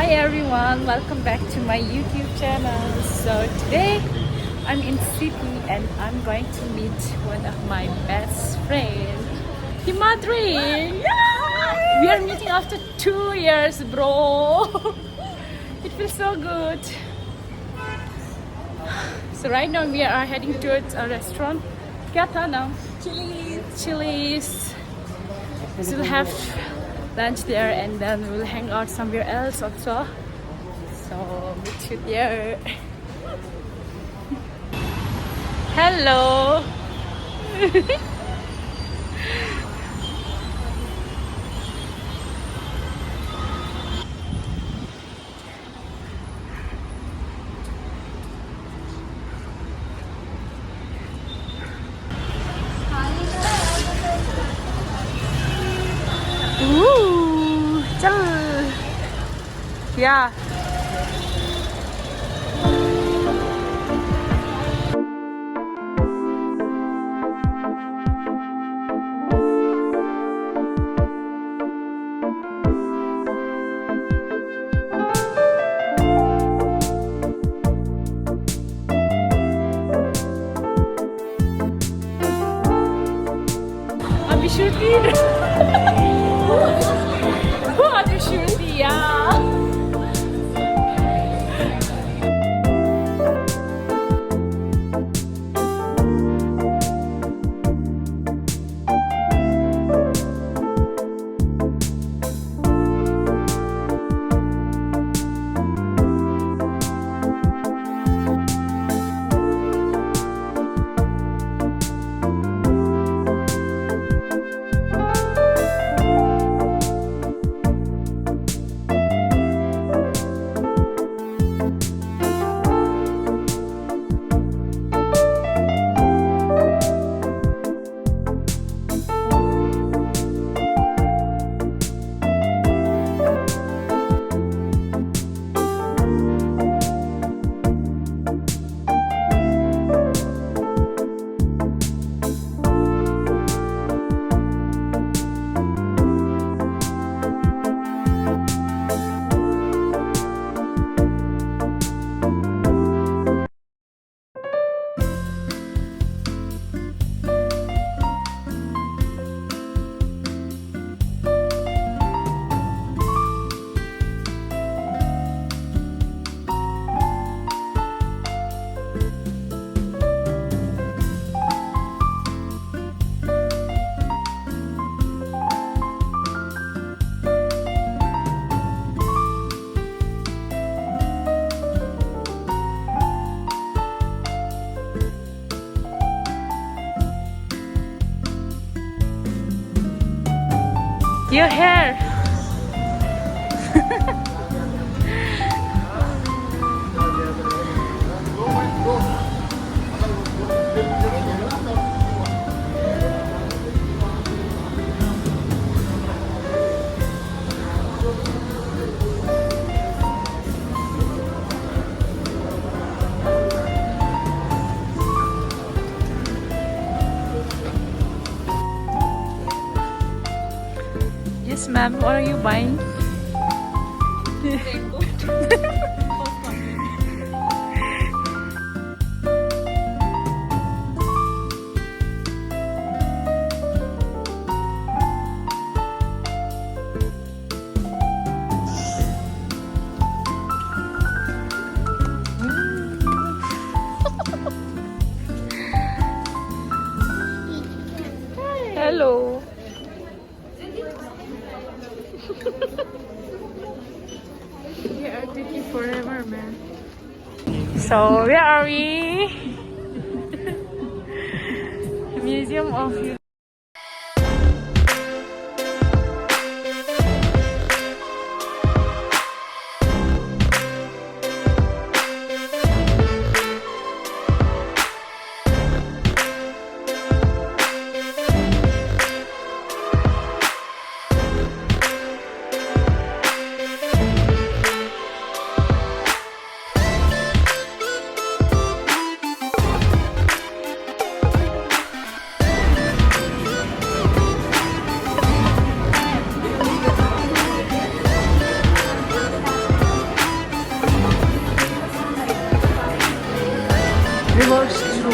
Hi everyone, welcome back to my YouTube channel. So today I'm in city and I'm going to meet one of my best friends, Himadri. Yeah! We are meeting after 2 years, bro. It feels so good. So right now we are heading towards a restaurant. Kya tha naam? Chili's. So we'll have lunch there and then we'll hang out somewhere else also. So meet you there. Hello. Ooh, chal. Yeah. Abi shooting. Who are you shooting? Yeah. Your hair. Yes, ma'am. What are you buying? Hello. We are taking forever, man. So where are we? Museum of Reverse through.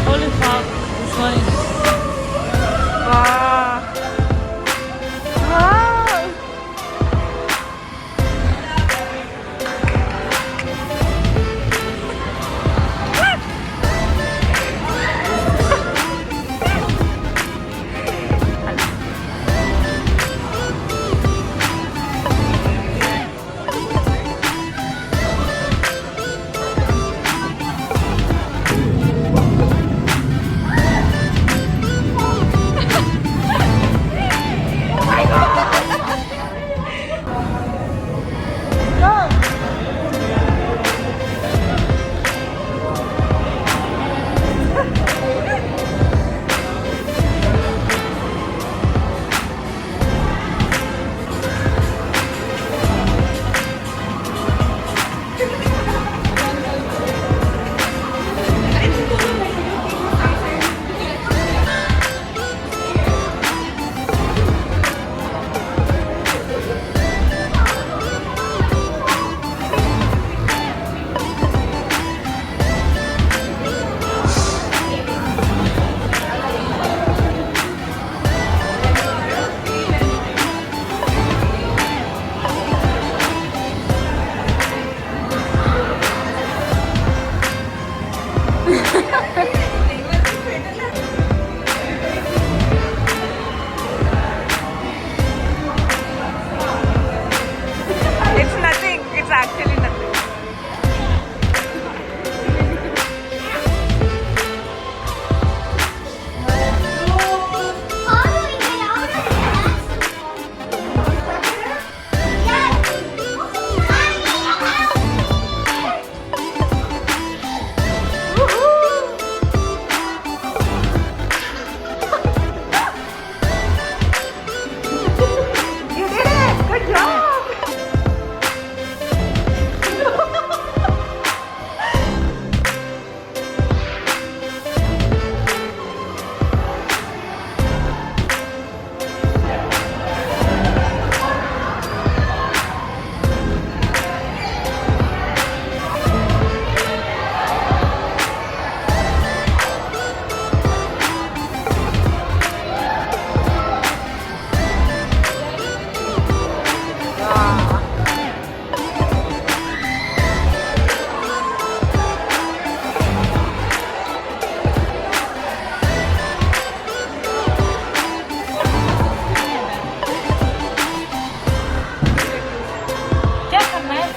Holy fuck, it's nice. Wow. Wow. It's nothing. It's actually nothing. You did it! Good job! क्या करना है?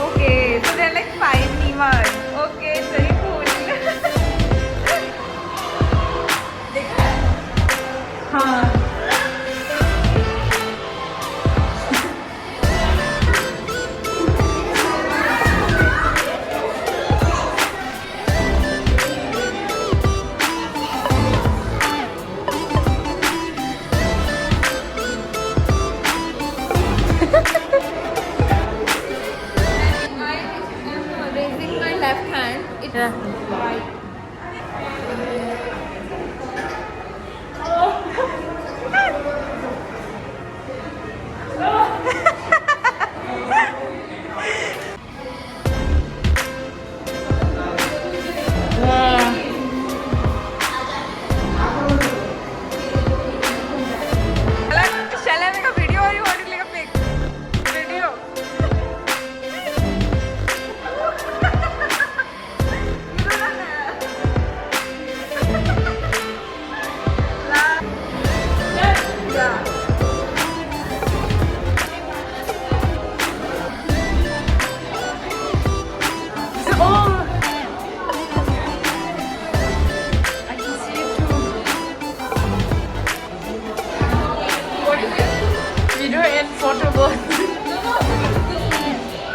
Okay, so there are like 5 Nimas. Okay, it's very cool. देखा है? हाँ. I'm raising my left hand. It's right. Shall I make a video or you want to make a pic? Video. Video and photo both.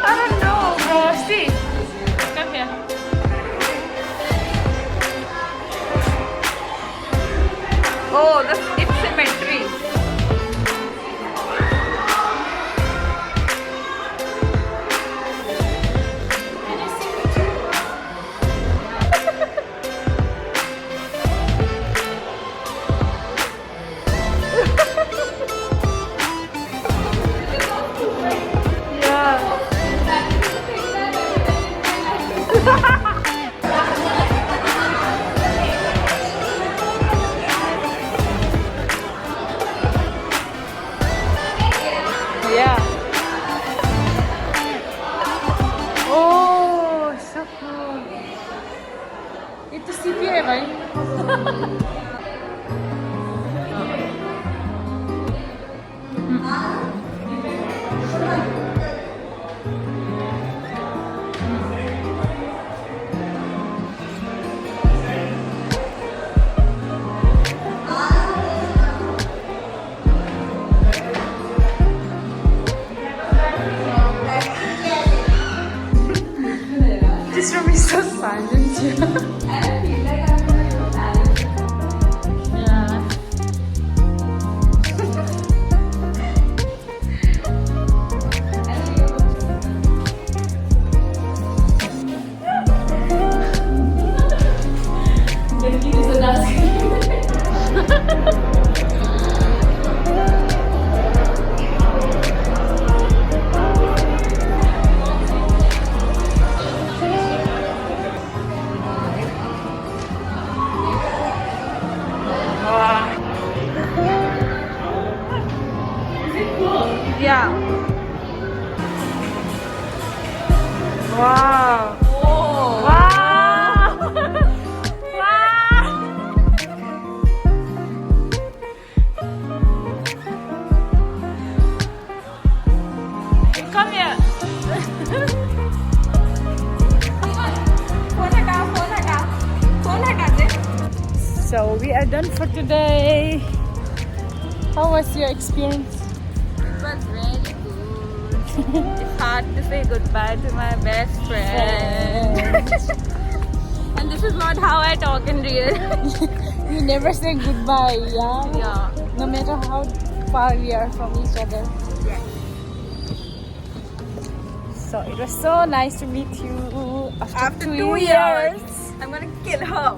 I don't know, bro. See, come here. Oh, it's symmetry. Yeah. Wow. Oh. Wow. Wow. Come here. So we are done for today. How was your experience? It was really good. It's hard to say goodbye to my best friend. And this is not how I talk in real. You never say goodbye, yeah? Yeah. No matter how far we are from each other. Yes. So it was so nice to meet you after 2 2 years. I'm gonna kill her.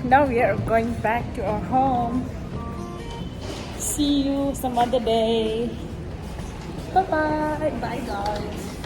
Now we are going back to our home. See you some other day. Bye bye. Bye guys.